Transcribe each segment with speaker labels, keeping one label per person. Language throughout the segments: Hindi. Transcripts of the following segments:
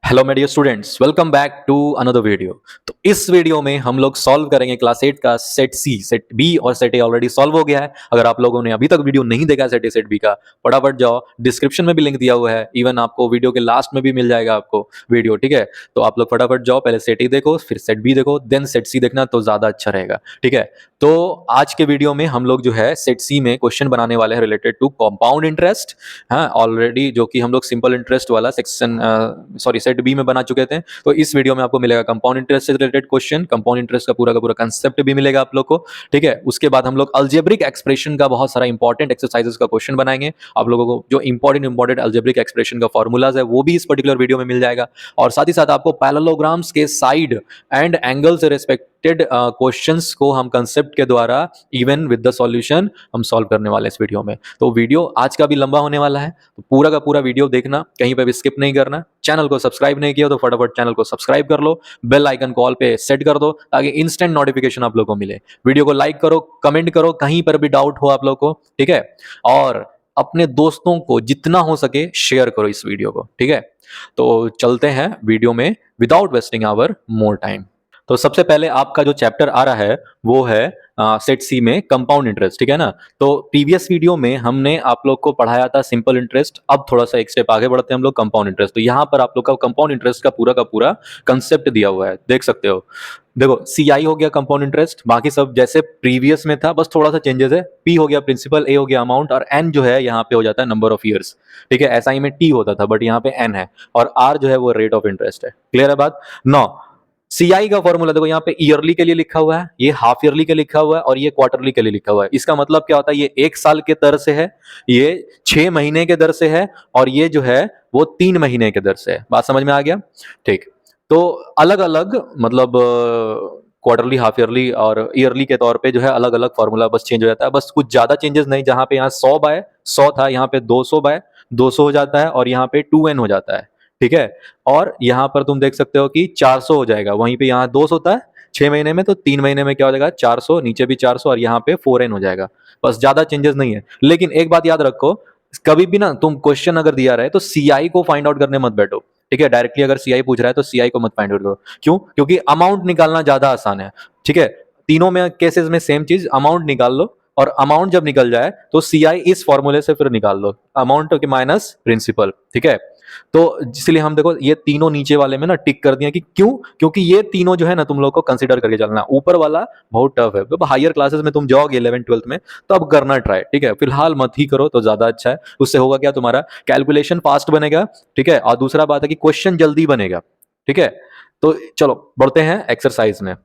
Speaker 1: हेलो मेरे dear students, welcome back to another video. तो इस वीडियो में हम लोग सॉल्व करेंगे क्लास 8 का सेट सी, सेट बी और सेट ए ऑलरेडी सॉल्व हो गया है। अगर आप लोगों ने अभी तक वीडियो नहीं देखा है सेट ए सेट बी का, फटाफट जाओ, डिस्क्रिप्शन में भी लिंक दिया हुआ है, इवन आपको वीडियो के लास्ट में भी मिल जाएगा आपको वीडियो, ठीक है। तो आप लोग फटाफट जाओ, पहले सेट ए देखो, फिर सेट बी देखो, देन सेट सी देखना तो ज़्यादा अच्छा रहेगा, ठीक है। तो आज के वीडियो में हम लोग जो है सेट सी में क्वेश्चन बनाने वाले हैं रिलेटेड टू कंपाउंड इंटरेस्ट। हाँ, ऑलरेडी जो कि हम लोग सिंपल इंटरेस्ट वाला सेक्शन सॉरी सेट बी में बना चुके थे। तो इस वीडियो में आपको मिलेगा कंपाउंड इंटरेस्ट से रिलेटेड क्वेश्चन, कंपाउंड इंटरेस्ट का पूरा कंसेप्ट भी मिलेगा आप लोग को, ठीक है। उसके बाद हम लोग अलजेब्रिक एक्सप्रेशन का बहुत सारा इंपॉर्टेंट एक्सरसाइजेस का क्वेश्चन बनाएंगे। आप लोगों को जो इंपॉर्टेंट अलजेब्रिक एक्सप्रेशन का फॉर्मूलाज है वो भी इस पर्टिकुलर वीडियो में मिल जाएगा। और साथ ही साथ आपको पैरेललोग्राम्स के साइड एंड एंगल से रिस्पेक्टेड क्वेश्चंस को हम कंसेप्ट के द्वारा इवन विद द सॉल्यूशन हम सॉल्व करने वाले हैं इस वीडियो में। तो वीडियो आज का भी लंबा होने वाला है, तो पूरा का पूरा वीडियो देखना, कहीं पे भी स्किप नहीं करना। चैनल को सब्सक्राइब नहीं किया तो फटाफट चैनल को सब्सक्राइब कर लो, बेल आइकन कॉल पे सेट कर दो ताकि इंस्टेंट नोटिफिकेशन आप लोगों को मिले। वीडियो को लाइक करो, कमेंट करो, कहीं पर भी डाउट हो आप लोग को, ठीक है। और अपने दोस्तों को जितना हो सके शेयर करो इस वीडियो को, ठीक है। तो चलते हैं वीडियो में without wasting our more time. तो सबसे पहले आपका जो चैप्टर आ रहा है वो है सेट सी में कंपाउंड इंटरेस्ट, ठीक है ना। तो प्रीवियस वीडियो में हमने आप लोग को पढ़ाया था सिंपल इंटरेस्ट, अब थोड़ा सा एक स्टेप आगे बढ़ते हैं हम लोग कंपाउंड इंटरेस्ट। तो यहाँ पर आप लोग का कंपाउंड इंटरेस्ट का पूरा कंसेप्ट दिया हुआ है, देख सकते हो। देखो, सी आई हो गया कंपाउंड इंटरेस्ट, बाकी सब जैसे प्रीवियस में था, बस थोड़ा सा चेंजेस है। पी हो गया प्रिंसिपल, ए हो गया अमाउंट, और एन जो है यहाँ पे हो जाता है नंबर ऑफ ईयर्स, ठीक है। एसआई में टी होता था बट यहाँ पे एन है, और आर जो है वो रेट ऑफ इंटरेस्ट है। क्लियर है बात। नौ सीआई का फॉर्मूला देखो, यहाँ पे ईयरली के लिए लिखा हुआ है, ये हाफ ईयरली के लिखा हुआ है, और ये क्वार्टरली के लिए लिखा हुआ है। इसका मतलब क्या होता है, ये 1 साल के दर से है, ये 6 महीने के दर से है, और ये जो है वो 3 महीने के दर से है। बात समझ में आ गया, ठीक। तो अलग अलग मतलब क्वार्टरली, हाफ ईयरली और ईयरली के तौर पे जो है अलग अलग फॉर्मूला बस चेंज हो जाता है, बस कुछ ज्यादा चेंजेस नहीं। जहां पे यहाँ 100/100 था, यहाँ पे 200/200 हो जाता है, और यहाँ पे 2n हो जाता है, ठीक है। और यहाँ पर तुम देख सकते हो कि 400 हो जाएगा, वहीं पे यहाँ 200 था 6 महीने में, तो 3 महीने में क्या हो जाएगा 400, नीचे भी 400, और यहाँ पे 4n हो जाएगा। बस ज्यादा चेंजेस नहीं है। लेकिन एक बात याद रखो, कभी भी ना तुम क्वेश्चन अगर दिया रहे तो सीआई को फाइंड आउट करने मत बैठो, ठीक है। डायरेक्टली अगर सीआई पूछ रहा है तो सीआई को मत फाइंड आउट करो। क्यों? क्योंकि अमाउंट निकालना ज्यादा आसान है, ठीक है। तीनों में केसेस में सेम चीज, अमाउंट निकाल लो, और अमाउंट जब निकल जाए तो सीआई इस फॉर्मूले से फिर निकाल लो, अमाउंट के माइनस प्रिंसिपल, ठीक है। तो इसलिए हम देखो ये तीनों नीचे वाले में ना टिक कर दिया कि क्यों, क्योंकि ये तीनों जो है ना तुम लोग को कंसीडर करके चलना। ऊपर वाला बहुत टफ है, जब हायर क्लासेस में तुम जाओगे 11th-12th में तो अब करना ट्राई, ठीक है। फिलहाल मत ही करो तो ज्यादा अच्छा है। उससे होगा क्या, तुम्हारा कैलकुलेशन फास्ट बनेगा, ठीक है। और दूसरा बात है कि क्वेश्चन जल्दी बनेगा, ठीक है। तो चलो बढ़ते हैं एक्सरसाइज में।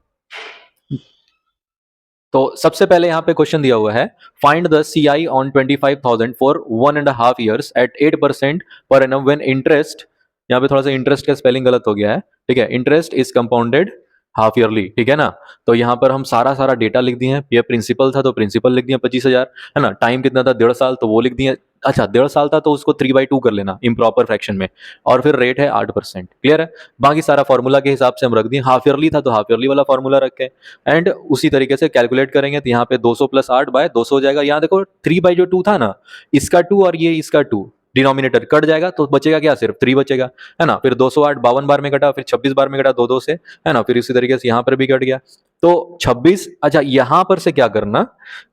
Speaker 1: तो सबसे पहले यहाँ पे क्वेश्चन दिया हुआ है, find the CI on 25,000 for 1.5 years at 8% per annum when interest, यहाँ पे थोड़ा सा इंटरेस्ट का स्पेलिंग गलत हो गया है, ठीक है। Interest is compounded half yearly, ठीक है ना। तो यहाँ पर हम सारा सारा डेटा लिख दिए हैं। ये प्रिंसिपल था तो प्रिंसिपल लिख दिया 25,000, है ना। टाइम कितना था 1.5 साल, तो वो लिख दिए। अच्छा 1.5 साल था तो उसको 3/2 कर लेना इम्प्रॉपर फ्रैक्शन में, और फिर रेट है 8%। क्लियर है। बाकी सारा फॉर्मूला के हिसाब से हम रख दिए। हाफ ईयरली था तो हाफ ईयरली वाला फॉर्मूला रखे, एंड उसी तरीके से कैलकुलेट करेंगे तो यहाँ पे 200 + 8/200 हो जाएगा। यहाँ देखो 3/2 था ना, इसका 2 और ये इसका 2, डिनोमिनेटर कट जाएगा तो बचेगा क्या, सिर्फ 3 बचेगा, है ना। फिर 208 52 बार में कटा, फिर 26 बार में कटा, 2 2 से, है ना। फिर इसी तरीके से यहाँ पर भी कट गया तो 26। अच्छा यहाँ पर से क्या करना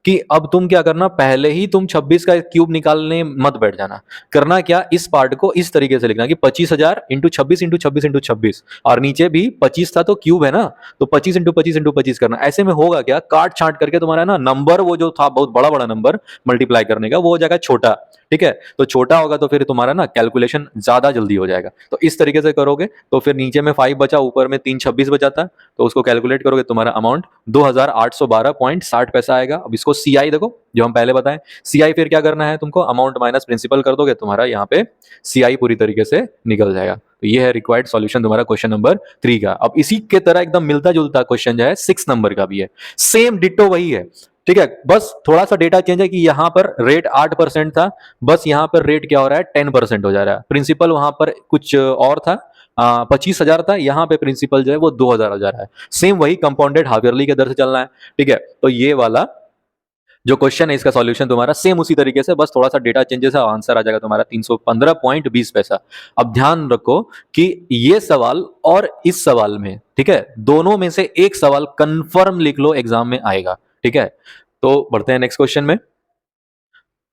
Speaker 1: कि अब तुम क्या करना, पहले ही तुम 26 का क्यूब निकालने मत बैठ जाना। करना क्या, इस पार्ट को इस तरीके से लिखना कि 25,000 × 26 × 26 × 26, और नीचे भी 25 था तो क्यूब है ना, तो 25 × 25 × 25 करना। ऐसे में होगा क्या, काट छांट करके तुम्हारा ना नंबर वो जो था बहुत बड़ा बड़ा नंबर मल्टीप्लाई करने का, वो हो जाएगा छोटा, ठीक है। तो छोटा होगा तो फिर तुम्हारा ना कैलकुलेशन ज्यादा जल्दी हो जाएगा। तो इस तरीके से करोगे तो फिर नीचे में 5 बचा, ऊपर में 3 26 बचा था, तो उसको कैलकुलेट करोगे तुम्हारा अमाउंट 2,812.60 पैसा आएगा। अब इसको सीआई देखो जो हम पहले बताएं, सीआई फिर क्या करना है तुमको, अमाउंट माइनस प्रिंसिपल कर दोगे, तुम्हारा यहाँ पे सीआई पूरी तरीके से निकल जाएगा। तो ये है रिक्वायर्ड सॉल्यूशन तुम्हारा क्वेश्चन नंबर 3 का। अब इसी के तरह एकदम मिलता जुलता क्वेश्चन जो है 6 नंबर का भी है, सेम डिट्टो वही है, ठीक है। बस थोड़ा सा डेटा चेंज है कि यहाँ पर रेट 8% था, बस यहाँ पर रेट क्या हो रहा है 10% हो जा रहा है। प्रिंसिपल वहां पर कुछ और था, 25,000 था, यहाँ पे प्रिंसिपल जो है वो 2,000 हो जा रहा है। सेम वही कंपाउंडेड हाफ ईयरली के दर से चलना है, ठीक है। तो ये वाला जो क्वेश्चन है इसका सॉल्यूशन तुम्हारा सेम उसी तरीके से, बस थोड़ा सा डेटा चेंजेस है, आंसर आ जाएगा तुम्हारा 315.20 पैसा। अब ध्यान रखो कि ये सवाल और इस सवाल में, ठीक है, दोनों में से एक सवाल कंफर्म लिख लो एग्जाम में आएगा, ठीक है। तो बढ़ते हैं नेक्स्ट क्वेश्चन में।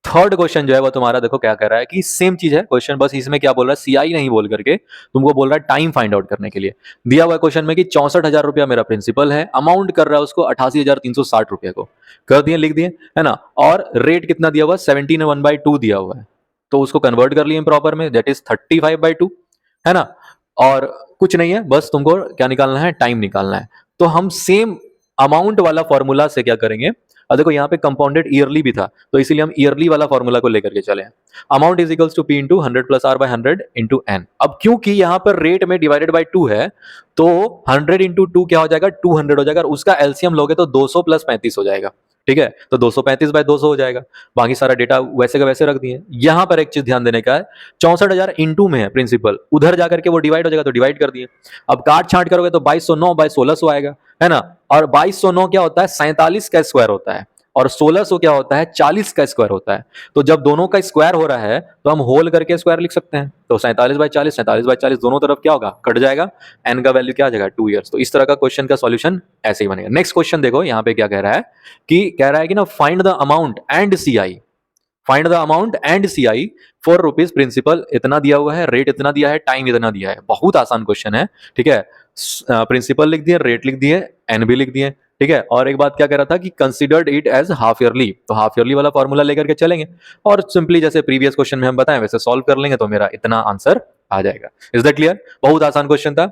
Speaker 1: थर्ड क्वेश्चन जो है वो तुम्हारा देखो क्या कर रहा है कि सेम चीज है क्वेश्चन, बस इसमें क्या बोल रहा है, सीआई नहीं बोल करके तुमको बोल रहा है टाइम फाइंड आउट करने के लिए। दिया हुआ क्वेश्चन में कि 64,000 रुपया मेरा प्रिंसिपल है, अमाउंट कर रहा है उसको 88,360 रुपये को, कर दिए, लिख दिए, है ना। और रेट कितना दिया हुआ, 17/2 दिया हुआ है, तो उसको कन्वर्ट कर लिए प्रॉपर में, दैट इज 35/2, है ना। और कुछ नहीं है, बस तुमको क्या निकालना है, टाइम निकालना है। तो हम सेम अमाउंट वाला फॉर्मूला से क्या करेंगे, और देखो यहाँ पे कंपाउंडेड ईयरली भी था, तो इसीलिए हम ईयरली वाला फॉर्मूला को लेकर के चले। Amount is equals to P into 100 plus R by 100 into N. अब क्योंकि यहाँ पर रेट में डिवाइडेड बाय 2 है, तो 100 इंटू 2 क्या हो जाएगा, 200 हो जाएगा, और उसका एलसीएम लोगे तो 200 प्लस 35 हो जाएगा, ठीक है। तो 235/200 हो जाएगा। बाकी सारा डेटा वैसे का वैसे रख दिए। यहां पर एक चीज ध्यान देने का है, 64,000 इंटू में है प्रिंसिपल, उधर जाकर के वो डिवाइड हो जाएगा, तो डिवाइड कर दिए। अब काट छांट करोगे तो 2209/1600 आएगा, है ना। और 2209 क्या होता है, 47 का स्क्वायर होता है, और 1600 क्या होता है, 40 का स्क्वायर होता है। तो जब दोनों का स्क्वायर हो रहा है तो हम होल करके स्क्वायर लिख सकते हैं। तो 47/40, 47/40 दोनों तरफ क्या होगा, कट जाएगा, एन का वैल्यू क्या आ जाएगा, 2 ईयर्स। तो इस तरह का क्वेश्चन का सॉल्यूशन ऐसे ही बनेगा। नेक्स्ट क्वेश्चन देखो यहाँ पे क्या कह रहा है कि ना find the amount and CI, find the amount and CI for rupees principal इतना दिया हुआ है, रेट इतना दिया है, टाइम इतना दिया है। बहुत आसान क्वेश्चन है, ठीक है। प्रिंसिपल लिख दिए, रेट लिख दिए, एन भी लिख दिए, ठीक है। और एक बात क्या कह रहा था कि considered it as half yearly, तो हाफ ईयरली वाला फॉर्मूला लेकर के चलेंगे और सिंपली जैसे प्रीवियस क्वेश्चन में हम बताएं वैसे सॉल्व कर लेंगे, तो मेरा इतना आंसर आ जाएगा। Is that clear? बहुत आसान क्वेश्चन था।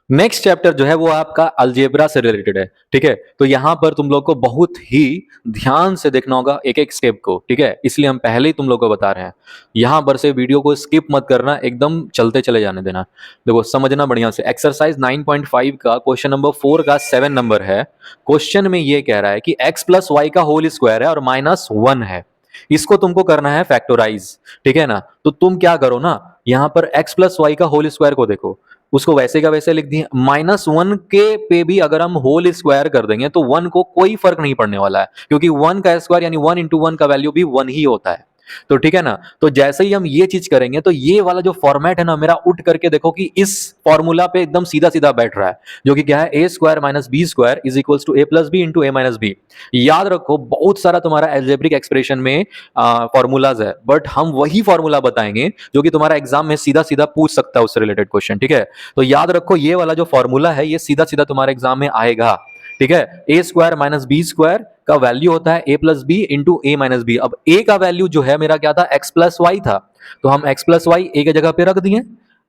Speaker 1: नेक्स्ट चैप्टर जो है वो आपका अलजेब्रा से रिलेटेड है, ठीक है। तो यहां पर तुम लोग को बहुत ही ध्यान से देखना होगा एक एक स्टेप को, ठीक है। इसलिए हम पहले ही तुम लोग को बता रहे हैं, यहां पर से वीडियो को स्किप मत करना, एकदम चलते चले जाने देना। देखो समझना बढ़िया से, एक्सरसाइज 9.5 का क्वेश्चन नंबर 4 का 7 नंबर है। क्वेश्चन में ये कह रहा है कि x प्लस वाई का होल स्क्वायर है और -1 है, इसको तुमको करना है फैक्टोराइज, ठीक है ना। तो तुम क्या करो ना, यहां पर x प्लस वाई का होल स्क्वायर को देखो, उसको वैसे का वैसे लिख दिए। -1 के पे भी अगर हम होल स्क्वायर कर देंगे तो 1 को कोई फर्क नहीं पड़ने वाला है, क्योंकि 1 का स्क्वायर यानी 1 इंटू 1 का वैल्यू भी 1 ही होता है। तो ठीक है ना। तो जैसे ही हम ये चीज करेंगे तो ये वाला जो फॉर्मेट है ना मेरा, उठ करके देखो कि इस फॉर्मूला पे एकदम सीधा सीधा बैठ रहा है, जो कि क्या है, a square minus b square is equals to a plus b into a minus b. याद रखो बहुत सारा तुम्हारा एल्जेब्रिक एक्सप्रेशन में फॉर्मूलाज है, बट हम वही फॉर्मूला बताएंगे जो कि तुम्हारा एग्जाम में सीधा सीधा पूछ सकता है उससे रिलेटेड क्वेश्चन, ठीक है। तो याद रखो ये वाला जो फॉर्मूला है ये सीधा सीधा तुम्हारे एग्जाम में आएगा, ठीक है। A square minus b square का वैल्यू होता है ए plus b into a minus B. अब ए का वैल्यू जो है मेरा क्या था, एक्स प्लस वाई था, तो हम एक्स प्लस वाई ए के जगह पे रख दिए,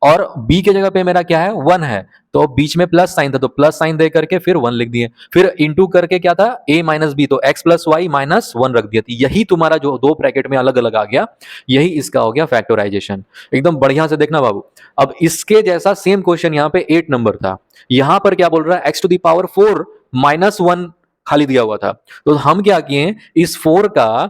Speaker 1: और बी के जगह पे मेरा क्या है, 1 है, तो बीच में प्लस साइन था तो प्लस साइन दे करके फिर 1 लिख दिए, फिर इंटू करके क्या था, ए माइनस बी, तो एक्स प्लस वाई माइनस 1 रख दिया। यही तुम्हारा जो दो ब्रैकेट में अलग अलग आ गया, यही इसका हो गया फैक्टराइजेशन। एकदम बढ़िया से देखना बाबू। अब इसके जैसा सेम क्वेश्चन यहाँ पे 8 नंबर था, यहां पर क्या बोल रहा है, एक्स टू द पावर 4 -1 खाली दिया हुआ था। तो हम क्या किए, इस 4 का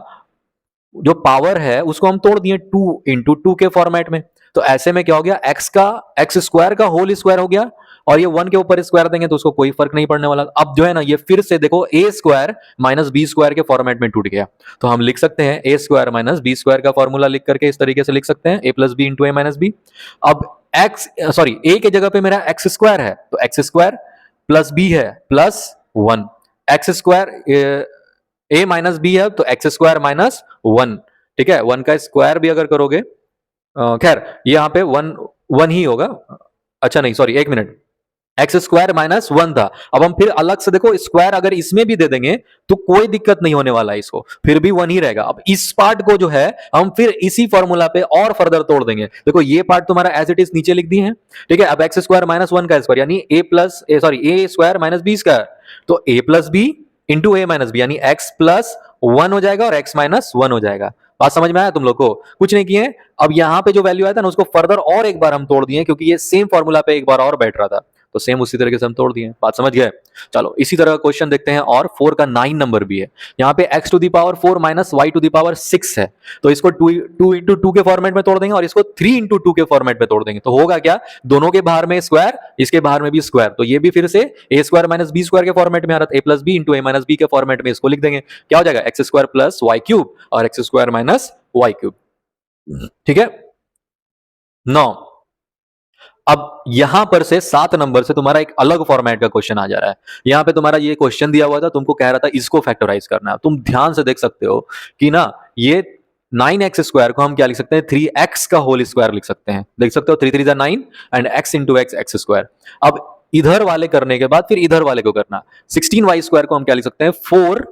Speaker 1: जो पावर है उसको हम तोड़ दिए 2 इंटू 2 के फॉर्मेट में। तो ऐसे में क्या हो गया, एक्स स्क्वायर का होल स्क्वायर हो गया, और ये 1 के ऊपर स्क्वायर देंगे तो उसको कोई फर्क नहीं पड़ने वाला। अब जो है ना ये फिर से देखो ए स्क्वायर माइनस बी स्क्वायर के फॉर्मेट में टूट गया, तो हम लिख सकते हैं ए स्क्वायर माइनस बी स्क्वायर का फॉर्मूला लिख करके इस तरीके से लिख सकते हैं, ए plus b into a minus B. अब ए के जगह पे मेरा एक्स स्क्वायर है, तो एक्स स्क्वायर प्लस बी है प्लस 1, एक्स स्क्वायर ए माइनस बी है तो एक्स स्क्वायर माइनस 1, ठीक है। 1 का स्क्वायर भी अगर करोगे, खैर यहाँ पे 1 ही होगा, अच्छा नहीं सॉरी एक मिनट, एक्स स्क्वायर माइनस 1 था। अब हम फिर अलग से देखो स्क्वायर अगर इसमें भी दे देंगे तो कोई दिक्कत नहीं होने वाला है, इसको फिर भी 1 ही रहेगा। अब इस पार्ट को जो है हम फिर इसी फॉर्मूला पे और फर्दर तोड़ देंगे। देखो ये पार्ट तुम्हारा एज इट इज नीचे लिख दिए हैं, ठीक है। अब एक्स स्क्वायर माइनस 1 का स्क्वायर यानी ए स्क्वायर माइनस बी स्क्वायर, तो ए plus b into a minus B यानी एक्स प्लस 1 हो जाएगा और एक्स माइनस 1 हो जाएगा। बात समझ में आया तुम लोग को? कुछ नहीं किए। अब यहां पे जो वैल्यू आया था ना उसको फर्दर और एक बार हम तोड़ दिए, क्योंकि ये सेम फॉर्मूला पे एक बार और बैठ रहा था, तो सेम उसी तरीके से हम तोड़ दिए, बात समझ गए। चलो इसी तरह का क्वेश्चन देखते हैं, और 4 का 9 नंबर भी है। यहाँ पे x to the power 4 minus y to the power 6 है, तो इसको 2 इंटू 2 के फॉर्मेट में तोड़ देंगे और इसको 3 इंटू 2 के फॉर्मेट में तोड़ देंगे, तो होगा क्या, दोनों के बाहर में स्क्वायर, इसके बाहर में भी स्क्वायर, तो ये भी फिर से a square minus b square के फॉर्मेट में आ रहा था, a plus b into a minus b के फॉर्मेट में इसको लिख देंगे, क्या हो जाएगा, x square plus y cube और x square minus y cube. ठीक है, 9। अब यहां पर से 7 नंबर से तुम्हारा एक अलग फॉर्मेट का क्वेश्चन आ जा रहा है। यहां पे तुम्हारा ये क्वेश्चन दिया हुआ था, तुमको कह रहा था इसको फैक्टराइज करना है। तुम ध्यान से देख सकते हो कि ना, ये 9x स्क्वायर को हम क्या लिख सकते हैं, 3x का होल स्क्वायर लिख सकते हैं। देख सकते हो 3 3 9 and x into x x square. अब इधर वाले करने के बाद फिर इधर वाले को करना, 16y स्क्वायर को हम क्या लिख सकते हैं, 4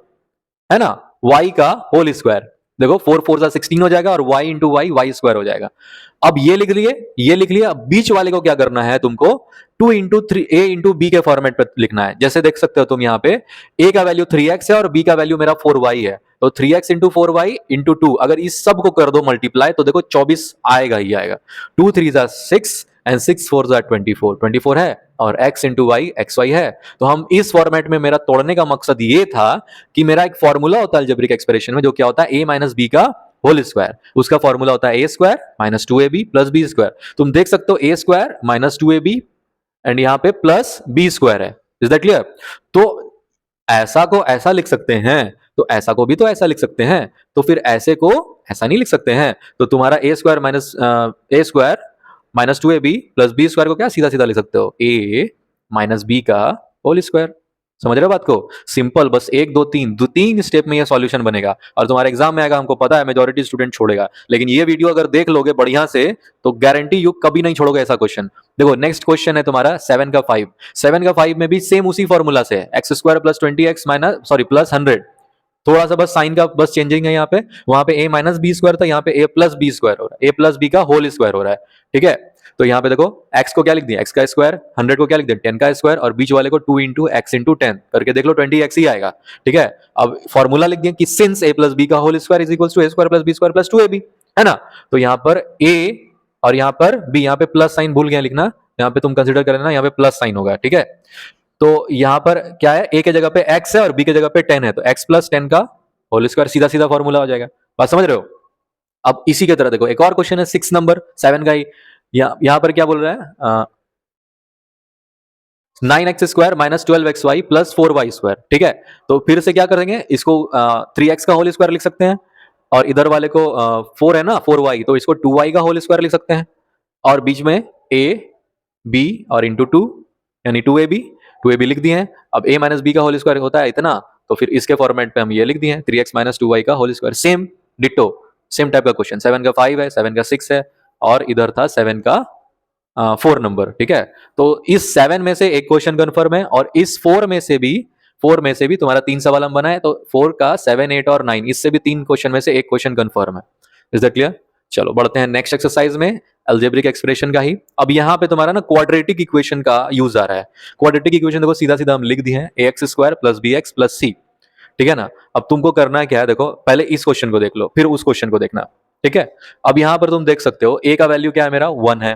Speaker 1: है ना, y का होल स्क्वायर। देखो 4 4 सा 16 हो जाएगा और y into y y square हो जाएगा। अब ये लिख लिए, ये लिख लिया। अब बीच वाले को क्या करना है तुमको, 2 इंटू 3 a इंटू बी के फॉर्मेट पे लिखना है। जैसे देख सकते हो तुम यहाँ पे a का वैल्यू 3x है और b का वैल्यू मेरा 4y है, तो 3x इंटू 4y इंटू 2, अगर इस सब को कर दो मल्टीप्लाई तो देखो 24 आएगा ही आएगा। 2 3 6 एंड 6 4 24, 24 है और x into y x y है। तो हम इस फॉर्मेट में, मेरा तोड़ने का मकसद ये था कि मेरा एक फॉर्मूला होता है अलजेब्रिक एक्सप्रेशन में, जो क्या होता है a माइनस बी का होल स्क्वायर, उसका फॉर्मूला होता है a square minus 2ab plus b square. तुम देख सकते हो ए स्क्वायर माइनस 2ab एंड यहाँ पे प्लस बी स्क्वायर है। Is that clear? तो ऐसा को ऐसा लिख सकते हैं, तो ऐसा को भी तो ऐसा लिख सकते हैं, तो फिर ऐसे को ऐसा नहीं लिख सकते हैं। तो तुम्हारा a square minus 2ab plus b square को क्या सीधा सीधा लिख सकते हो, ए माइनस बी का होल स्क्वायर। समझ रहे हो बात को? सिंपल, बस 1 2 3 दो 3 स्टेप में ये सॉल्यूशन बनेगा और तुम्हारे एग्जाम में आएगा। हमको पता है मेजॉरिटी स्टूडेंट छोड़ेगा, लेकिन ये वीडियो अगर देख लोगे बढ़िया से तो गारंटी यू कभी नहीं छोड़ोगे ऐसा क्वेश्चन। देखो नेक्स्ट क्वेश्चन है तुम्हारा 7 का 5। 7 का 5 में भी सेम उसी फॉर्मूला से x square plus 20x minus sorry plus 100, थोड़ा सा बस साइन का बस चेंजिंग है। यहाँ पे वहां पे a माइनस बी स्क्वायर था, यहाँ पे a प्लस बी स्क्वायर हो रहा है, a प्लस बी का होल स्क्वायर हो रहा है। ठीक है, तो यहाँ पे देखो x को क्या लिख दिया, x का स्क्वायर, 100 को क्या लिख दिया 10 का स्क्वायर, और बीच वाले को 2 इंटू एक्स इंटू 10 करके देख लो 20x ही आएगा। ठीक है, अब फॉर्मूला लिख दिया कि सिंस a प्लस बी का whole square is equals to a square plus b square plus 2ab, है ना। तो यहाँ पर a और यहाँ पर b, यहाँ पे प्लस साइन भूल गया लिखना, यहाँ पे तुम कंसिडर कर लेना, यहाँ पे प्लस साइन होगा। ठीक है, तो यहाँ पर क्या है, a के जगह पे x है और b के जगह पे 10 है, तो x प्लस 10 का होल स्क्वायर सीधा सीधा फॉर्मूला हो जाएगा। बात समझ रहे हो? अब इसी की तरह देखो एक और क्वेश्चन है 6 नंबर 7 का ही। यहां पर क्या बोल रहा है, 9x square minus 12xy plus 4y square. ठीक है, तो फिर से क्या करेंगे, इसको 3x का होल स्क्वायर लिख सकते हैं, और इधर वाले को 4 है ना 4y, तो इसको 2y का होल स्क्वायर लिख सकते हैं, और बीच में a b और इंटू 2 यानी 2ab लिख दिए हैं। अब a माइनस बी का होल स्क्वायर होता है इतना, तो फिर इसके फॉर्मेट पे हम ये लिख दिए हैं 3x माइनस 2y का whole square. Same ditto same type का क्वेश्चन। 7 का 5 है, 7 का 6 है, और इधर था 7 का 4 नंबर। ठीक है, तो इस 7 में से एक क्वेश्चन कन्फर्म है, और इस 4 में से भी तुम्हारा 3 सवाल हम बनाए, तो 4 का 7 8 और 9, इससे भी 3 क्वेश्चन में से एक क्वेश्चन कन्फर्म है। Is that clear? चलो बढ़ते हैं नेक्स्ट एक्सरसाइज में, अलजेब्रिक एक्सप्रेशन का ही। अब यहाँ पे तुम्हारा ना क्वाड्रेटिक इक्वेशन का यूज आ रहा है। क्वाड्रेटिक इक्वेशन देखो सीधा सीधा हम लिख दिए हैं, ax square plus b x plus c. ठीक है ना, अब तुमको करना क्या है, देखो पहले इस क्वेश्चन को देख लो फिर उस क्वेश्चन को देखना। ठीक है, अब यहाँ पर तुम देख सकते हो a का वैल्यू क्या है मेरा 1 है,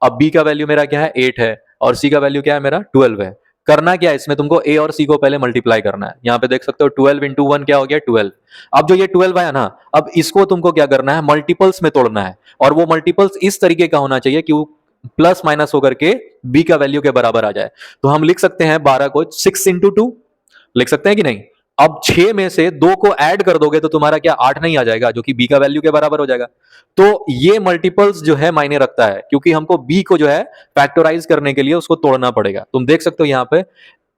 Speaker 1: अब b का वैल्यू मेरा क्या है 8 है, और c का वैल्यू क्या है मेरा 12 है। करना क्या है इसमें, तुमको a और c को पहले मल्टीप्लाई करना है। यहाँ पे देख सकते हो 12 इंटू 1 क्या हो गया 12। अब जो ये 12 आया ना, अब इसको तुमको क्या करना है, मल्टीपल्स में तोड़ना है, और वो मल्टीपल्स इस तरीके का होना चाहिए कि वो प्लस माइनस होकर के b का वैल्यू के बराबर आ जाए। तो हम लिख सकते हैं 12 को 6 इंटू 2 लिख सकते हैं कि नहीं। अब 6 में से 2 को ऐड कर दोगे तो तुम्हारा क्या 8 नहीं आ जाएगा, जो कि b का वैल्यू के बराबर हो जाएगा। तो ये मल्टीपल्स जो है मायने रखता है, क्योंकि हमको b को जो है फैक्टराइज करने के लिए उसको तोड़ना पड़ेगा। तुम देख सकते हो यहाँ पे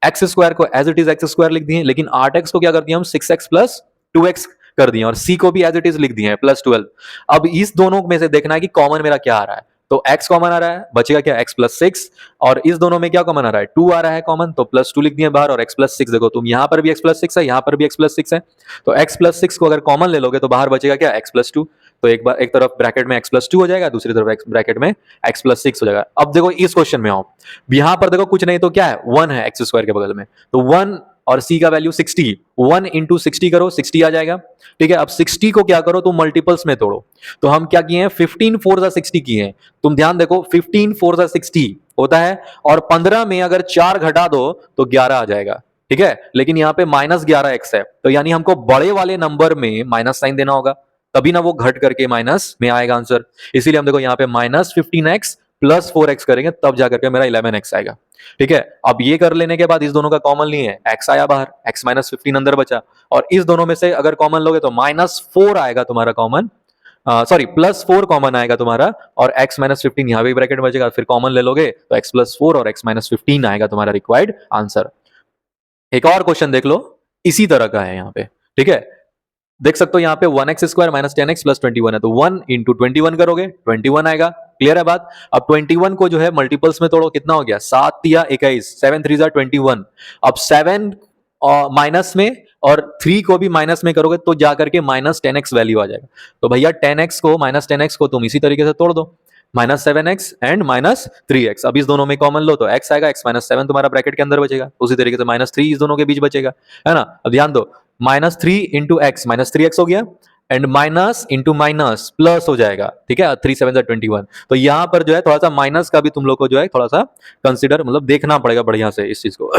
Speaker 1: एक्स स्क्वायर को as it is x square लिख दिए, लेकिन 8x को क्या कर दिया हम 6x प्लस 2x कर दिए, और c को भी एज इट इज लिख दिए प्लस 12। अब इस दोनों में से देखना है कि कॉमन मेरा क्या आ रहा है, तो x कॉमन आ रहा है, बचेगा क्या x प्लस 6, और इस दोनों में क्या कॉमन आ रहा है 2 आ रहा है कॉमन, तो प्लस 2 लिख दिए बाहर, और x प्लस 6 देखो तुम यहाँ पर भी x प्लस 6 है, यहाँ पर भी x प्लस 6 है, तो x प्लस 6 को अगर कॉमन ले लोगे तो बाहर बचेगा क्या x प्लस 2। तो एक बार एक तरफ ब्रैकेट में x प्लस 2 हो जाएगा, दूसरी तरफ ब्रैकेट में x प्लस 6 हो जाएगा। अब देखो इस क्वेश्चन में आओ, यहाँ पर देखो कुछ नहीं तो क्या है 1 है एक्स स्क्वायर के बगल में, तो 1 और c का वैल्यू 60, 1 इंटू 60 करो, 60 आ जाएगा। ठीक है, अब 60 को क्या करो, तुम मल्टीपल्स में तोड़ो। तो हम क्या किए हैं, 15 4 जा 60 किए हैं। तुम ध्यान देखो, 15 4 जा 60 होता है, और 15 में अगर 4 घटा दो तो 11 आ जाएगा। ठीक है, लेकिन यहाँ पे -11x है, तो यानी हमको बड़े वाले नंबर में माइनस साइन देना होगा, तभी ना वो घट करके माइनस में आएगा आंसर। इसीलिए हम देखो यहाँ पे -15x प्लस 4x करेंगे, तब जाकर के मेरा 11x आएगा। ठीक है, अब ये कर लेने के बाद इस दोनों का कॉमन लिए हैं, x आया बाहर, x -15 अंदर बचा, और इस दोनों में से अगर कॉमन लोगे तो -4 आएगा तुम्हारा कॉमन, सॉरी +4 कॉमन आएगा तुम्हारा, और x -15 यहाँ पे ब्रैकेट में बचेगा, फिर कॉमन ले लोगे तो x +4 और x -15 आएगा तुम्हारा रिक्वायर्ड आंसर। एक और क्वेश्चन देख लो, इसी तरह का है यहाँ पे। ठीक है, देख सकते हो यहाँ पे 1x² - 10x + 21 है, तो 1 इंटू 21 करोगे 21 आएगा। क्लियर है बात। अब 21 को जो है मल्टीपल्स में तोड़ो, कितना हो गया, 7 या 21, 7 3 जा 21। अब 7 माइनस में और 3 को भी माइनस में करोगे तो जाकर के -10x वैल्यू आ जाएगा। तो भैया 10x को -10x को तुम इसी तरीके से तोड़ दो, -7x एंड -3x। अब इस दोनों में कॉमन लो तो x आएगा, x -7 तुम्हारा ब्रैकेट के अंदर बचेगा, उसी तरीके से -3 इस दोनों के बीच बचेगा, है ना। अब ध्यान दो, -3 इंटू x, -3x हो गया, and minus into minus plus हो जाएगा। ठीक है, 3 7 21। तो यहाँ पर जो है थोड़ा सा माइनस का भी तुम लोग को जो है थोड़ा सा कंसिडर, मतलब देखना पड़ेगा बढ़िया से इस चीज को।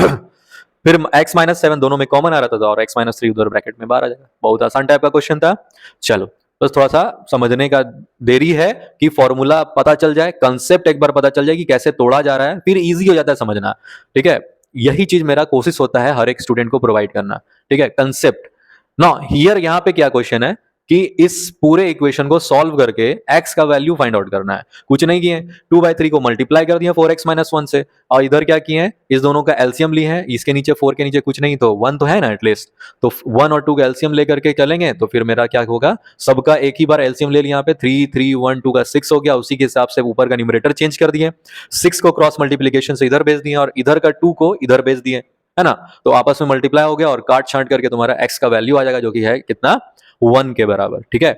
Speaker 1: फिर x -7 दोनों में कॉमन आ रहा था, और x -3 उधर ब्रैकेट में बाहर आ जाएगा। बहुत आसान टाइप का क्वेश्चन था। चलो, बस थोड़ा सा समझने का देरी है कि फॉर्मूला पता चल जाए, कंसेप्ट एक बार पता चल जाए कि कैसे तोड़ा जा रहा है, फिर इजी हो जाता है समझना। ठीक है, यही चीज मेरा कोशिश होता है हर एक स्टूडेंट को प्रोवाइड करना। ठीक है, कंसेप्ट ना। हियर यहाँ पे क्या क्वेश्चन है कि इस पूरे इक्वेशन को सॉल्व करके x का वैल्यू फाइंड आउट करना है। कुछ नहीं किए, 2/3 को मल्टीप्लाई कर दिया 4x - 1 से, और इधर क्या किए हैं, इस दोनों का एलसीएम लिए हैं, इसके नीचे 4 के नीचे कुछ नहीं तो 1 तो है ना एटलीस्ट, तो 1 और 2 का एलसीएम लेकर के चलेंगे तो फिर मेरा क्या होगा, सबका एक ही बार एलसीएम ले लिया, यहाँ पे 3 3 1 2 का 6 हो गया, उसी के हिसाब से ऊपर का न्यूमरेटर चेंज कर दिए, 6 को क्रॉस मल्टीप्लीकेशन से इधर भेज दिए और इधर का 2 को इधर भेज दिए, है ना। तो आपस में मल्टीप्लाई हो गया और काट छांट करके तुम्हारा x का वैल्यू आ जाएगा, जो कि है कितना, 1 के बराबर। ठीक है,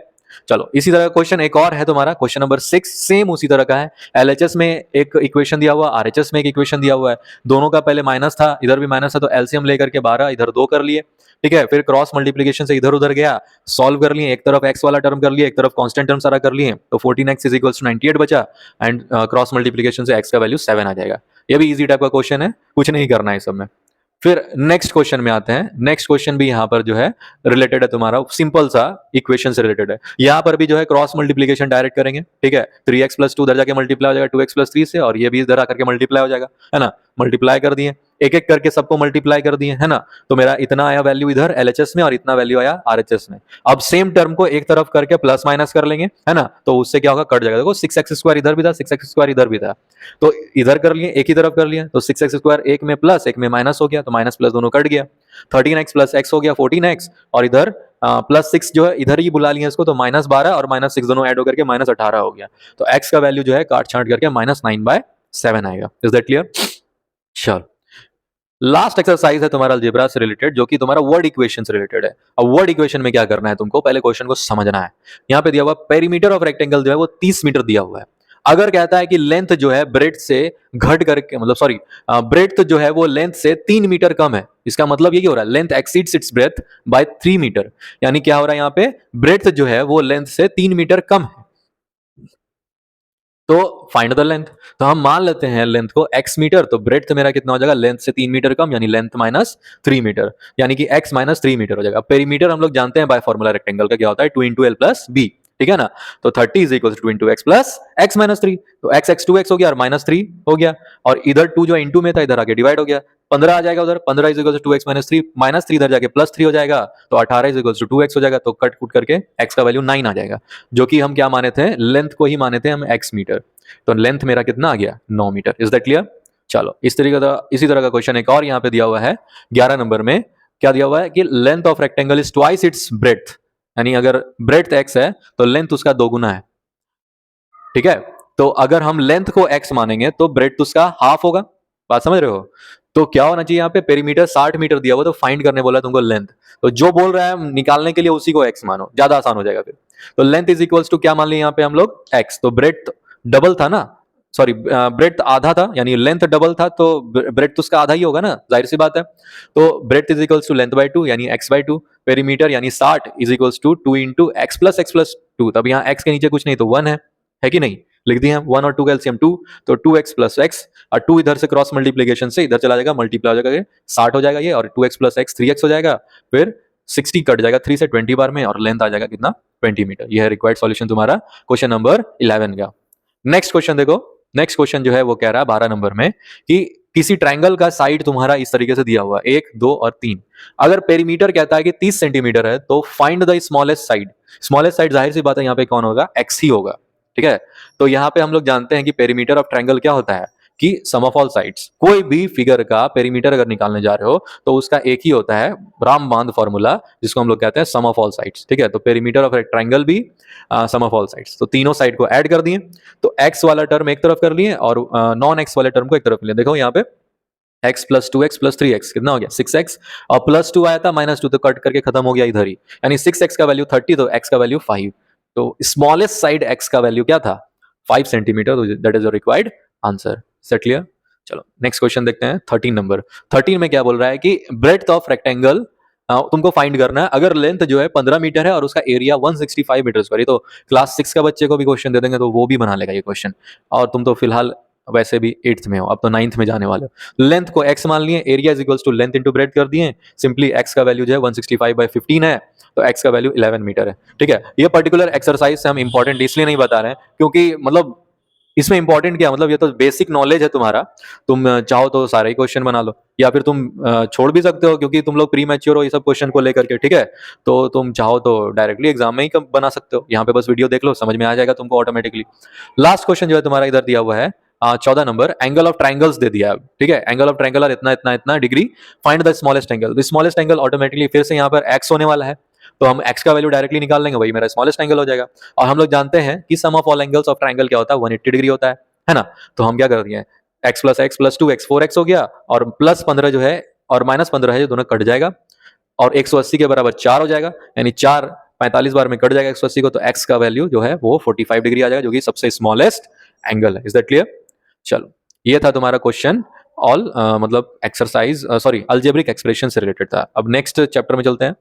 Speaker 1: चलो इसी तरह का क्वेश्चन एक और है तुम्हारा, क्वेश्चन नंबर 6, सेम उसी तरह का है। एलएचएस में एक इक्वेशन दिया हुआ, आरएचएस में एक इक्वेशन दिया हुआ है, दोनों का पहले माइनस था, इधर भी माइनस था, तो एलसीएम लेकर के 12 इधर 2 कर लिए। ठीक है, फिर क्रॉस मल्टीप्लिकेशन से इधर उधर गया, सॉल्व कर लिए, एक तरफ x वाला टर्म कर लिए, एक तरफ कांस्टेंट टर्म सारा कर लिए, तो 14x = 98 बचा, एंड क्रॉस मल्टीप्लिकेशन से x का वैल्यू 7 आ जाएगा। ये भी इजी टाइप का क्वेश्चन है, कुछ नहीं करना है इस सब में। फिर नेक्स्ट क्वेश्चन में आते हैं। नेक्स्ट क्वेश्चन भी यहाँ पर जो है रिलेटेड है, तुम्हारा सिंपल सा इक्वेशन से रिलेटेड है। यहाँ पर भी जो है क्रॉस मल्टीप्लिकेशन डायरेक्ट करेंगे। ठीक है, 3x + 2 इधर जाके मल्टीप्लाई हो जाएगा 2x + 3 से, और ये भी इधर आकर के मल्टीप्लाई हो जाएगा, है ना। मल्टीप्लाई कर दिए, एक एक करके सबको मल्टीप्लाई कर दिए, है ना। तो मेरा इतना आया वैल्यू इधर एलएचएस में और इतना वैल्यू आया आरएचएस में। अब सेम टर्म को एक तरफ करके प्लस माइनस कर लेंगे, है ना, तो उससे क्या होगा, कट जाएगा। देखो 6x² इधर भी था, 6x² इधर भी था, तो इधर कर लिए, एक ही तरफ कर लिया, तो 6x² एक में प्लस एक में माइनस हो गया, तो माइनस प्लस दोनों कट गया, 13x + x हो गया 14x, और इधर +6 जो है इधर ही बुला लिया इसको, तो -12 और -6 दोनों ऐड होकर के -18 हो गया। तो x का वैल्यू जो है काट छांट करके -9/7 आएगा। Is that clear? चलो, लास्ट एक्सरसाइज है तुम्हारा अलजेब्रा से रिलेटेड, जो कि तुम्हारा वर्ड इक्वेशन से रिलेटेड है। अब वर्ड इक्वेशन में क्या करना है तुमको, पहले क्वेश्चन को समझना है। यहाँ पे दिया हुआ पेरीमीटर ऑफ रेक्टेंगल जो है वो 30 मीटर दिया हुआ है। अगर कहता है कि लेंथ जो है ब्रेथ से घट करके, मतलब सॉरी, ब्रेथ जो है वो लेंथ से 3 मीटर कम है, इसका मतलब ये क्या हो रहा है, length exceeds its breadth by 3 metre, यानी क्या हो रहा है यहाँ पे, ब्रेथ जो है वो लेंथ से 3 मीटर कम है। तो फाइंड द लेंथ। तो हम मान लेते हैं लेंथ को x मीटर, तो ब्रेड्थ मेरा कितना हो जाएगा, लेंथ से 3 मीटर कम, यानी लेंथ -3 मीटर, यानी कि x -3 मीटर हो जाएगा। पेरीमीटर हम लोग जानते हैं बाय फॉर्मूला रेक्टेंगल का क्या होता है, 2 × l + b। ठीक है ना, तो 30 = 2 × x + x -3, तो x 2x हो गया और -3 हो गया, और इधर 2 जो इंटू में था इधर आके डिवाइड हो गया, 15 आ जाएगा उधर, 15 = 2x -3, -3 इधर जाके +3 हो जाएगा, तो 18 = 2x हो जाएगा, तो कट कुट करके x का वैल्यू 9 आ जाएगा, जो कि हम क्या माने थे, लेंथ को ही माने थे हम x मीटर। तो लेंथ मेरा कितना आ गया, 9 मीटर। Is that clear? चलो, इसी तरह का क्वेश्चन एक और यहाँ पे दिया हुआ है 11 नंबर में। क्या दिया हुआ है कि length of rectangle is twice its breadth, यानी अगर ब्रेड्थ x है तो लेंथ उसका दोगुना है। ठीक है, तो अगर हम लेंथ को x मानेंगे तो ब्रेड्थ उसका हाफ होगा। बात समझ रहे हो? तो क्या होना चाहिए यहाँ पे, पेरीमीटर 60 मीटर दिया हुआ, तो फाइंड करने बोला तुमको लेंथ, तो जो बोल रहा है निकालने के लिए उसी को x मानो, ज्यादा आसान हो जाएगा फिर। तो लेंथ इज इक्वल्स टू क्या मान लिया यहाँ पे हम लोग, x, तो ब्रेड्थ डबल था ना, सॉरी ब्रेथ आधा था, यानी लेंथ डबल था तो ब्रेथ तो उसका आधा ही होगा ना, जाहिर सी बात है। तो breadth is equals to length by two यानी एक्स बाई टू, पेरीमीटर यानी 60 is equals to 2 into x plus two. तब यहाँ एक्स के नीचे कुछ नहीं तो 1 है कि नहीं, लिख दिए हम 1 और 2 का एलसीएम 2, तो 2x प्लस एक्स, और 2 इधर से क्रॉस मल्टीप्लीकेशन से इधर चला जाएगा, मल्टीप्लाई हो जाएगा, ये 60 हो जाएगा ये, और 2x प्लस एक्स 3x हो जाएगा, फिर 60 कट जाएगा 3 से 20 बार में, और लेंथ आ जाएगा कितना 20 मीटर। यह है रिक्वायर्ड सॉल्यूशन तुम्हारा क्वेश्चन नंबर 11 का। नेक्स्ट क्वेश्चन देखो, नेक्स्ट क्वेश्चन जो है वो कह रहा है 12 नंबर में कि किसी ट्रायंगल का साइड तुम्हारा इस तरीके से दिया हुआ है 1 2 और 3, अगर पेरीमीटर कहता है कि 30 सेंटीमीटर है तो find the smallest side. Smallest side जाहिर सी बात है यहाँ पे कौन होगा, एक्स ही होगा, ठीक है। तो यहाँ पे हम लोग जानते हैं कि पेरीमीटर ऑफ ट्रायंगल क्या होता है कि सम ऑफ ऑल साइड्स। कोई भी फिगर का पेरीमीटर अगर निकालने जा रहे हो तो उसका एक ही होता है रामबाण फॉर्मूला, जिसको हम लोग कहते हैं सम ऑफ ऑल साइड्स, ठीक है। तो पेरीमीटर ऑफ ट्रायंगल भी सम ऑफ ऑल साइड्स, तो तीनों साइड को ऐड कर दिए, तो एक्स वाला टर्म एक तरफ कर लिए और नॉन एक्स वाले टर्म को एक तरफ लिए। देखो यहाँ पे x plus 2x plus 3x कितना हो गया 6x, और प्लस 2 आया था माइनस 2 तो कट करके खत्म हो गया इधर ही, यानी 6x का वैल्यू 30 तो x का वैल्यू 5, तो स्मॉलेस्ट साइड x का वैल्यू क्या था 5 centimetre, that is the required answer. Set clear. चलो नेक्स्ट क्वेश्चन देखते हैं 13 नंबर। 13 में क्या बोल रहा है कि ब्रेड्थ ऑफ रेक्टेंगल तुमको फाइंड करना है, अगर लेंथ जो है 15 मीटर है और उसका एरिया 165 मीटर स्क्वायर, तो क्लास 6 का बच्चे को भी क्वेश्चन दे देंगे तो वो भी बना लेगा ये क्वेश्चन, और तुम तो फिलहाल वैसे भी 8th में हो, अब तो 9th में जाने वाले हो। लेंथ को x मान लिए, area is equals to length into breadth कर दिए, सिंपली x का वैल्यू जो है 165/15 है, तो x का वैल्यू 11 मीटर है, ठीक है। ये पर्टिकुलर एक्सरसाइज से हम इंपॉर्टेंट इसलिए नहीं बता रहे हैं क्योंकि मतलब इसमें इंपॉर्टेंट क्या, मतलब ये तो बेसिक नॉलेज है तुम्हारा, तुम चाहो तो सारे ही क्वेश्चन बना लो, या फिर तुम छोड़ भी सकते हो क्योंकि तुम लोग प्री मैच्योर हो ये सब क्वेश्चन को लेकर के, ठीक है। तो तुम चाहो तो डायरेक्टली एग्जाम में ही बना सकते हो, यहाँ पे बस वीडियो देख लो समझ में आ जाएगा तुमको ऑटोमेटिकली। लास्ट क्वेश्चन जो है तुम्हारा इधर दिया हुआ है 14 नंबर, एंगल ऑफ ट्रायंगल्स दे दिया है, ठीक है। एंगल ऑफ ट्रायंगल और इतना इतना इतना degree, find the smallest angle. तो स्मॉलेस्ट एंगल ऑटोमेटिकली फिर से यहाँ पर x होने वाला है, तो हम x का वैल्यू डायरेक्टली निकाल लेंगे, वही मेरा स्मॉलेस्ट एंगल हो जाएगा। और हम लोग जानते हैं कि sum of all angles of triangle क्या होता है 180 डिग्री होता है ना। तो हम क्या कर दिए x प्लस 2x 4x हो गया, और प्लस 15 जो है और माइनस 15 है, जो दोनों कट जाएगा, और 180 के बराबर 4 हो जाएगा, यानी 4 45 बार में कट जाएगा 180 को, तो x का वैल्यू जो है वो 45 डिग्री आ जाएगा, जो कि सबसे स्मॉलेस्ट एंगल है। Is that clear. चलो ये था तुम्हारा क्वेश्चन ऑल मतलब एक्सरसाइज सॉरी अलजेब्रिक एक्सप्रेशन से रिलेटेड था। अब नेक्स्ट चैप्टर में चलते हैं।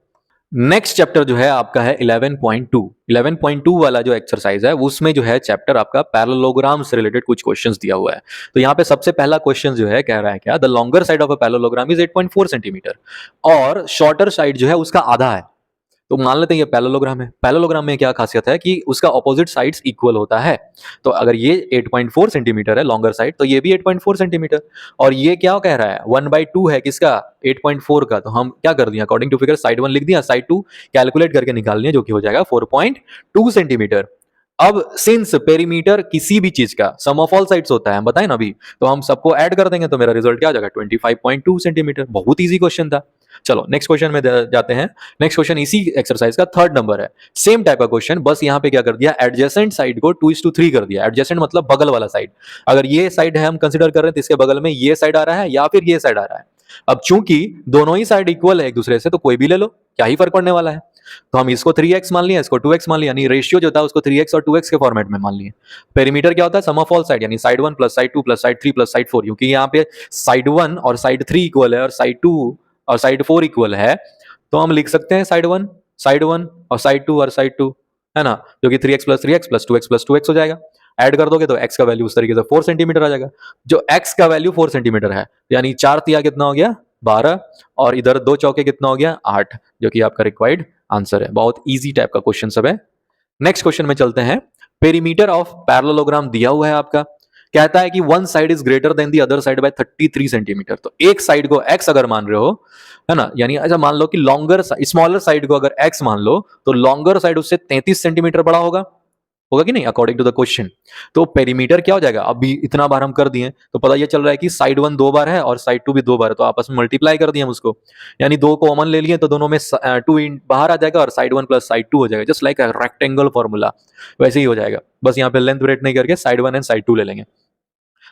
Speaker 1: नेक्स्ट चैप्टर जो है आपका है 11.2। 11.2 वाला जो एक्सरसाइज है उसमें जो है चैप्टर आपका पैरेललोग्राम से रिलेटेड कुछ क्वेश्चंस दिया हुआ है। तो यहाँ पे सबसे पहला क्वेश्चन जो है कह रहा है क्या, the longer side of a parallelogram is 8.4 centimetre और शॉर्टर साइड जो है उसका आधा है। तो मान लेते हैं ये पैरेललोग्राम है। पैरेललोग्राम में क्या खासियत है कि उसका ऑपोजिट साइड्स इक्वल होता है। तो अगर ये 8.4 सेंटीमीटर है लॉन्गर साइड, तो ये भी 8.4 सेंटीमीटर, और ये क्या कह रहा है 1/2 है किसका 8.4 का। तो हम क्या कर दिया अकॉर्डिंग टू फिगर साइड 1 लिख दिया, साइड 2 कैलकुलेट करके निकाल लिया, जो कि हो जाएगा 4.2 सेंटीमीटर। अब सिंस पेरीमीटर किसी भी चीज का सम ऑफ ऑल साइड्स होता है, हम बताए ना अभी, तो हम सबको ऐड कर देंगे तो मेरा रिजल्ट क्या आ जाएगा 25.2 सेंटीमीटर। बहुत इजी क्वेश्चन था। चलो नेक्स्ट क्वेश्चन में जाते हैं। नेक्स्ट क्वेश्चन इसी एक्सरसाइज का 3rd नंबर है, सेम टाइप का क्वेश्चन, बस यहाँ पे क्या कर दिया एडजेसेंट साइड को 2:3 कर दिया। एडजेसेंट मतलब बगल वाला साइड, अगर ये साइड है हम कंसिडर कर रहे हैं तो इसके बगल में ये साइड आ रहा है या फिर ये साइड आ रहा है। अब चूंकि दोनों ही साइड इक्वल है एक दूसरे से, तो कोई भी ले लो, क्या ही फर्क पड़ने वाला है। तो हम इसको 3x मान लिया, इसको 2x मान लिया, यानी रेशियो जो था उसको 3x और 2x के फॉर्मेट में मान लिए। पेरीमीटर क्या होता है सम ऑफ ऑल साइड, यानी side 1 plus side 2 plus side 3 plus side 4, क्योंकि यहाँ पे साइड 1 और साइड 3 इक्वल है और साइड 2 और साइड 4 इक्वल है, तो हम लिख सकते हैं साइड 1 और साइड 2 और साइड 2, है ना, जो कि 3x plus 2x plus 2x हो जाएगा। ऐड कर दोगे तो x का वैल्यू उस तरीके से 4 सेंटीमीटर आ जाएगा। जो x का वैल्यू 4 सेंटीमीटर है, यानी 4 तिया कितना हो गया 12, और इधर 2 चौके कितना हो गया 8, जो कि आपका रिक्वायर्ड आंसर है। बहुत इजी टाइप का क्वेश्चन सब है। नेक्स्ट क्वेश्चन में चलते हैं। पेरीमीटर ऑफ पैरेललोग्राम दिया हुआ है आपका, कहता है कि one side is greater than the other side by 33 centimetre. तो एक साइड को x अगर मान रहे हो, है ना, यानी अच्छा मान लो कि लॉन्गर स्मॉलर साइड को अगर x मान लो तो लॉन्गर साइड उससे 33 सेंटीमीटर बड़ा होगा कि नहीं अकॉर्डिंग टू द क्वेश्चन। तो पेरीमीटर क्या हो जाएगा, अभी इतना बार हम कर दिए तो पता ये चल रहा है कि साइड 1 2 बार है और साइड 2 भी 2 बार है, तो आपस में मल्टीप्लाई कर दिए हम उसको, यानी 2 कॉमन ले लिए तो दोनों में 2 बाहर आ जाएगा और साइड 1 प्लस साइड 2 हो जाएगा, जस्ट लाइक रेक्टेंगल फॉर्मूला वैसे ही हो जाएगा। बस यहाँ पे लेंथ ब्रेथ नहीं करके साइड 1 एंड साइड 2 ले लेंगे।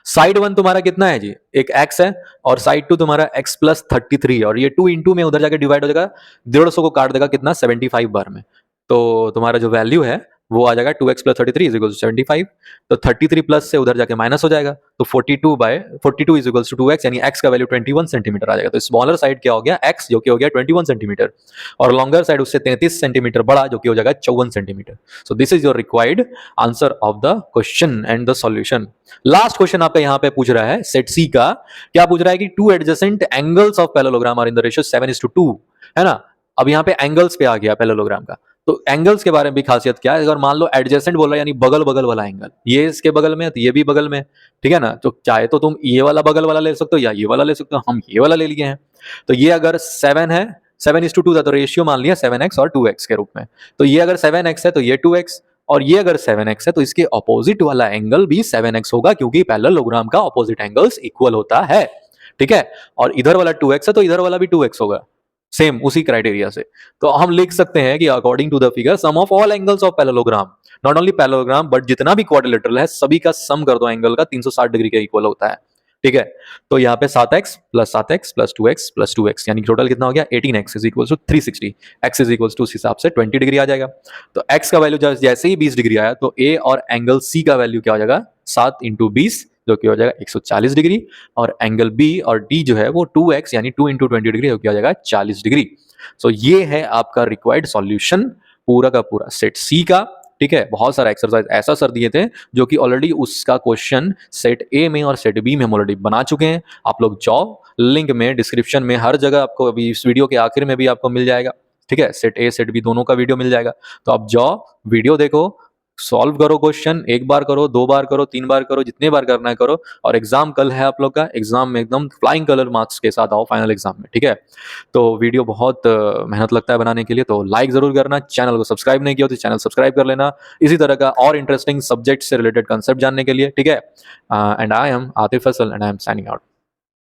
Speaker 1: साइड 1 तुम्हारा कितना है जी, एक x है, और साइड 2 तुम्हारा x प्लस 33, और ये 2 इंटू में उधर जाके डिवाइड हो जाएगा, 150 को काट देगा कितना 75 बार में, तो तुम्हारा जो वैल्यू है वो आ जाएगा 2x plus 33 is equal to 75। तो 33 प्लस से उधर जाके माइनस हो जाएगा, तो 42 इज इक्वल टू 2x, यानी x का वैल्यू 21 सेंटीमीटर आ जाएगा। तो स्मॉलर साइड क्या हो गया, x, जो कि हो गया 21 सेंटीमीटर, और लॉन्गर साइड उससे 33 सेंटीमीटर बड़ा, जो कि हो जाएगा 54 centimetre. So this is your required answer of the question and the solution. Last question आपका यहाँ पे पूछ रहा है सेट सी का, क्या पूछ रहा है कि two adjacent angles of parallelogram are in the ratio 7:2, है ना। अब यहाँ पे एंगल्स पे आ गया पैरेललोग्राम का, तो एंगल्स के बारे में भी खासियत क्या है, अगर मान लो एडजेसेंट बोल रहा है यानी बगल बगल वाला एंगल, ये इसके बगल में है तो ये भी बगल में, ठीक है ना। तो चाहे तो तुम ये वाला बगल वाला ले सकते हो या ये वाला ले सकते हो, हम ये वाला ले लिए हैं। तो ये अगर 7 है, 7:2 था, तो रेशियो मान लिया 7x और 2x के रूप में। तो ये अगर 7x है तो ये 2x, और ये अगर 7x है तो इसके ऑपोजिट वाला एंगल भी 7x होगा, क्योंकि पैरेललोग्राम का ऑपोजिट एंगल्स इक्वल होता है, ठीक है। और इधर वाला 2x है तो इधर वाला भी 2x होगा, सेम उसी क्राइटेरिया से। तो हम लिख सकते हैं कि according to the figure sum of all angles of parallelogram, not only parallelogram but जितना भी क्वाड्रिलेटरल है सभी का सम कर दो एंगल का 360 डिग्री के इक्वल होता है, ठीक है। तो यहाँ पे 7x plus 7x plus 2x plus 2x, यानी टोटल कितना हो गया 18x is equal to 360, x is equal to उस हिसाब से 20 डिग्री आ जाएगा। तो x का वैल्यू जैसे ही 20 डिग्री आया तो a और एंगल c का वैल्यू क्या हो जाएगा 7 इंटू 20, जो कि हो जाएगा 140 डिग्री, और एंगल b और d जो है वो 2x यानी 2 इंटू 20 डिग्री, जो कि हो जाएगा 40 डिग्री। सो ये है आपका रिक्वायर्ड सॉल्यूशन पूरा का पूरा सेट सी का, ठीक है। बहुत सारा एक्सरसाइज ऐसा सर दिए थे जो कि ऑलरेडी उसका क्वेश्चन सेट ए में और सेट बी में हम ऑलरेडी बना चुके हैं। आप लोग जाओ, लिंक में डिस्क्रिप्शन में हर जगह आपको, अभी इस वीडियो के आखिर में भी आपको मिल जाएगा, ठीक है। सेट ए सेट बी दोनों का वीडियो मिल जाएगा, तो आप जाओ वीडियो देखो, सॉल्व करो क्वेश्चन, एक बार करो, 2 बार करो, 3 बार करो, जितने बार करना है करो। और एग्जाम कल है आप लोग का, एग्जाम में एकदम फ्लाइंग कलर मार्क्स के साथ आओ फाइनल एग्जाम में, ठीक है। तो वीडियो बहुत मेहनत लगता है बनाने के लिए, तो लाइक जरूर करना, चैनल को सब्सक्राइब नहीं किया तो चैनल सब्सक्राइब कर लेना इसी तरह का और इंटरेस्टिंग सब्जेक्ट से रिलेटेड कंसेप्ट जानने के लिए, ठीक है। And I am Atif Faisal and I am signing out.